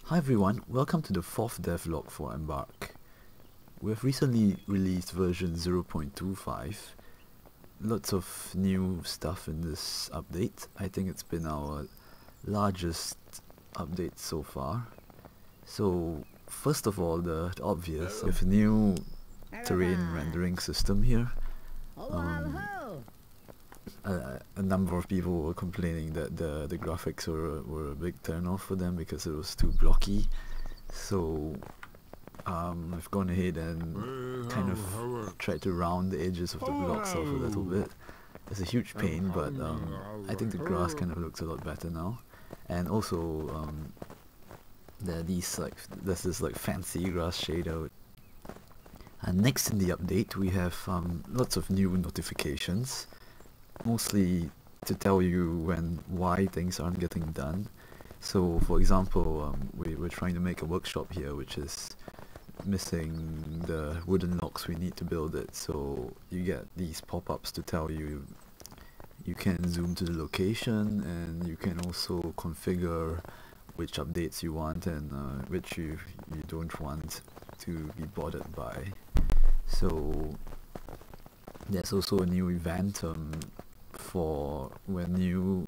Hi everyone, welcome to the 4th devlog for Embark. We have recently released version 0.25. Lots of new stuff in this update. I think it's been our largest update so far. So first of all, the obvious, we have a new terrain rendering system here. A number of people were complaining that the graphics were a big turn off for them because it was too blocky. So I've gone ahead and kind of tried to round the edges of the blocks off a little bit. It's a huge pain, but I think the grass kind of looks a lot better now. And also there's this fancy grass shader. And next in the update we have lots of new notifications, mostly to tell you why things aren't getting done. So for example, we're trying to make a workshop here which is missing the wooden logs we need to build it, so you get these pop-ups to tell you can zoom to the location, and you can also configure which updates you want and which you don't want to be bothered by. So there's also a new event for when new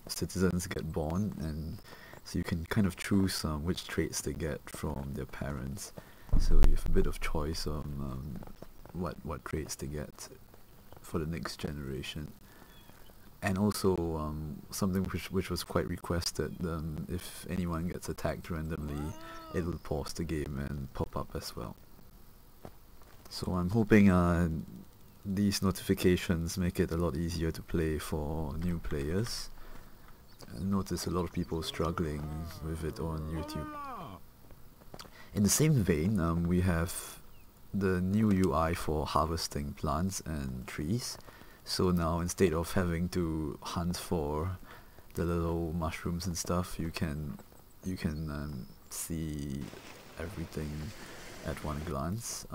citizens get born, and so you can kind of choose which traits they get from their parents. So you have a bit of choice on what traits they get for the next generation. And also something which was quite requested, if anyone gets attacked randomly, it will pause the game and pop up as well. So I'm hoping these notifications make it a lot easier to play for new players. I notice a lot of people struggling with it on YouTube. In the same vein, we have the new UI for harvesting plants and trees. So now instead of having to hunt for the little mushrooms and stuff, you can see everything at one glance,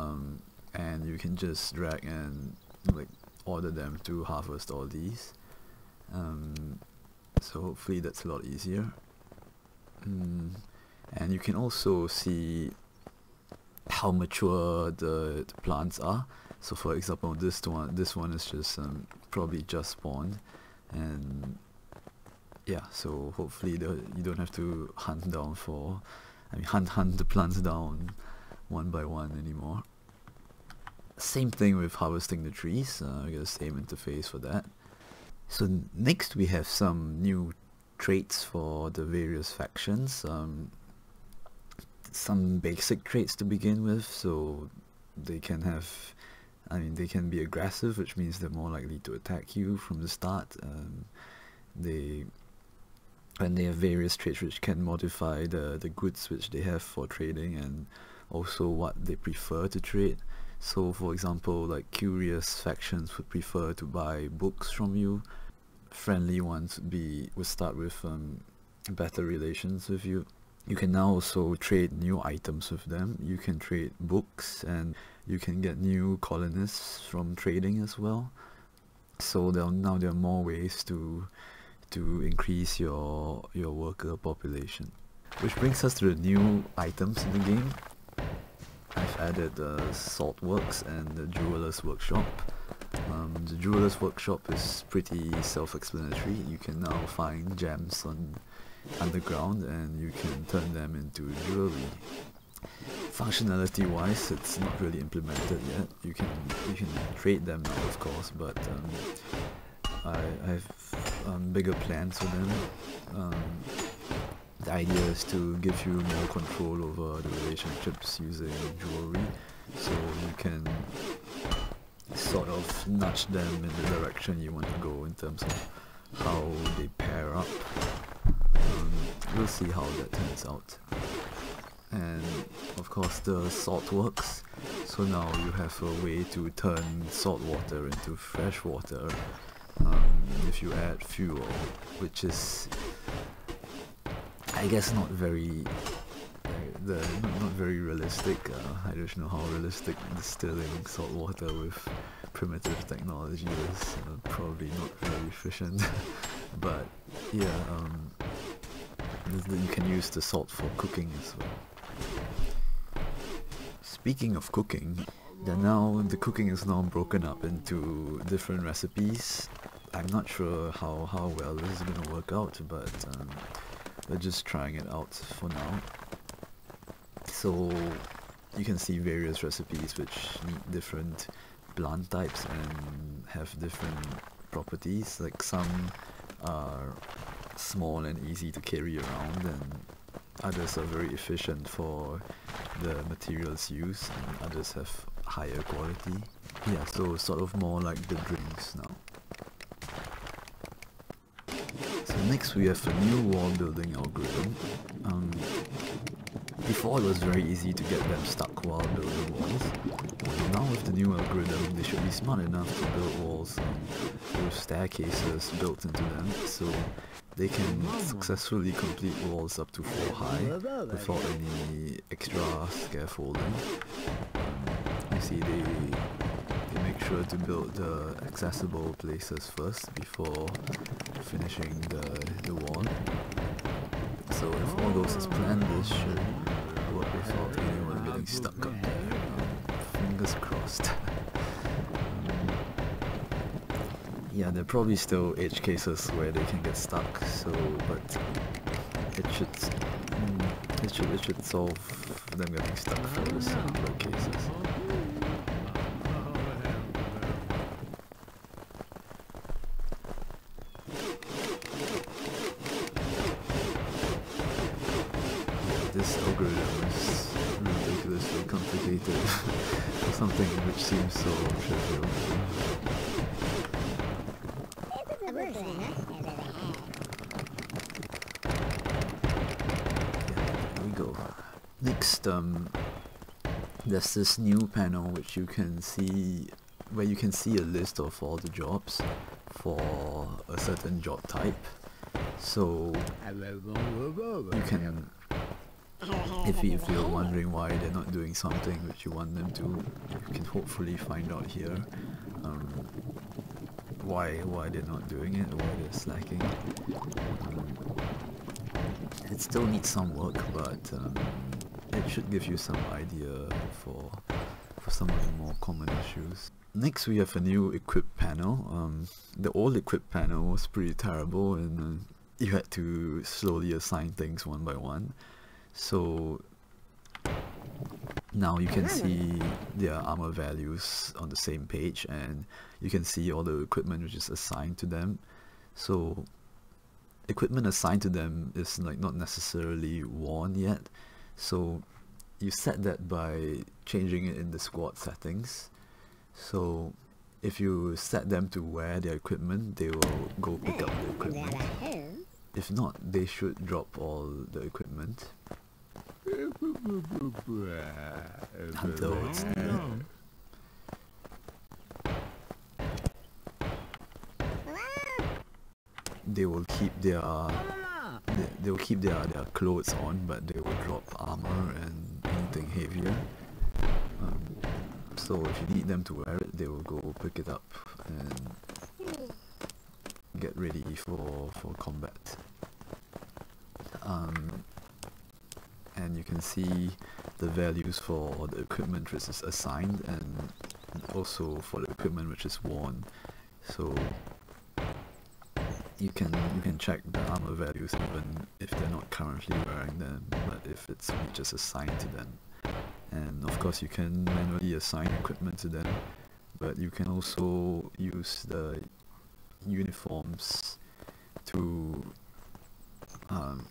and you can just drag and order them to harvest all these. So hopefully that's a lot easier. And you can also see how mature the plants are. So for example, this one is just probably just spawned, and yeah, so hopefully you don't have to hunt the plants down one by one anymore. Same thing with harvesting the trees. I get the same interface for that. So next we have some new traits for the various factions. Some basic traits to begin with, so they can be aggressive, which means they're more likely to attack you from the start. They have various traits which can modify the goods which they have for trading, and also what they prefer to trade. So for example, curious factions would prefer to buy books from you. Friendly ones would start with better relations with you. You can now also trade new items with them. You can trade books, and you can get new colonists from trading as well. So now there are more ways to increase your worker population. Which brings us to the new items in the game. I've added the Saltworks and the Jeweler's Workshop. The Jeweler's Workshop is pretty self-explanatory. You can now find gems underground, and you can turn them into jewelry. Functionality wise, it's not really implemented yet. You can trade them now, of course, but I have bigger plans for them. The idea is to give you more control over the relationships using jewelry, so you can sort of nudge them in the direction you want to go in terms of how they pair up. We'll see how that turns out. And of course the Saltworks, so now you have a way to turn salt water into fresh water if you add fuel, which is, I guess, not very realistic. I don't know how realistic distilling salt water with primitive technology is. Probably not very efficient. But yeah, You can use the salt for cooking as well. Speaking of cooking, the cooking is now broken up into different recipes. I'm not sure how well this is gonna work out, but we're just trying it out for now. So you can see various recipes which need different plant types and have different properties. Like some are small and easy to carry around, and others are very efficient for the materials used, and others have higher quality. Yeah, so sort of more like the drinks now. So next we have a new wall building algorithm. Before it was very easy to get them stuck while building walls. Now with the new algorithm, they should be smart enough to build walls with staircases built into them, so they can successfully complete walls up to 4 high without any extra scaffolding. You see, they make sure to build the accessible places first before finishing the wall. So if all goes as planned, this should work without anyone getting stuck up there. Fingers crossed. Yeah, there are probably still edge cases where they can get stuck, so but it should solve them getting stuck for the simpler cases. This algorithm is ridiculously complicated for something which seems so trivial. There we go. Next, there's this new panel which you can see, where you can see a list of all the jobs for a certain job type. So you can, if you're wondering why they're not doing something which you want them to, you can hopefully find out here why they're not doing it, why they're slacking. It still needs some work, but it should give you some idea for some of the more common issues. Next we have a new equip panel. The old equip panel was pretty terrible, and you had to slowly assign things one by one. So now you can see their armor values on the same page, and you can see all the equipment which is assigned to them. So equipment assigned to them is like not necessarily worn yet, so you set that by changing it in the squad settings. So if you set them to wear their equipment, they will go pick up the equipment. If not, they should drop all the equipment until it's needed. They will keep their clothes on, but they will drop armor and anything heavier. So if you need them to wear it, they will go pick it up and get ready for combat. And you can see the values for the equipment which is assigned, and also for the equipment which is worn. So you can check the armor values even if they're not currently wearing them, but if it's just assigned to them. And of course you can manually assign equipment to them, but you can also use the uniforms to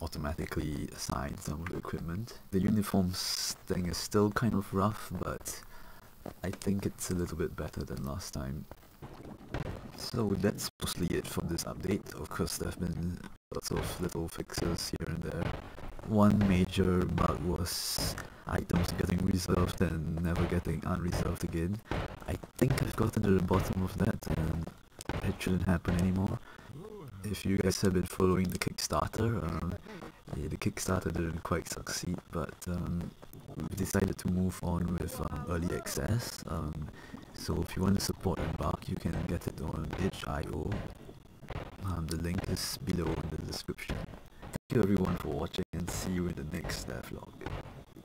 automatically assign some of the equipment. The uniforms thing is still kind of rough, but I think it's a little bit better than last time. So that's mostly it for this update. Of course there have been lots of little fixes here and there. One major bug was items getting reserved and never getting unreserved again. I think I've gotten to the bottom of that, and it shouldn't happen anymore. If you guys have been following the Kickstarter, the Kickstarter didn't quite succeed, but we decided to move on with early access. So if you want to support Embark, you can get it on itch.io. The link is below in the description. you everyone for watching, and see you in the next devlog.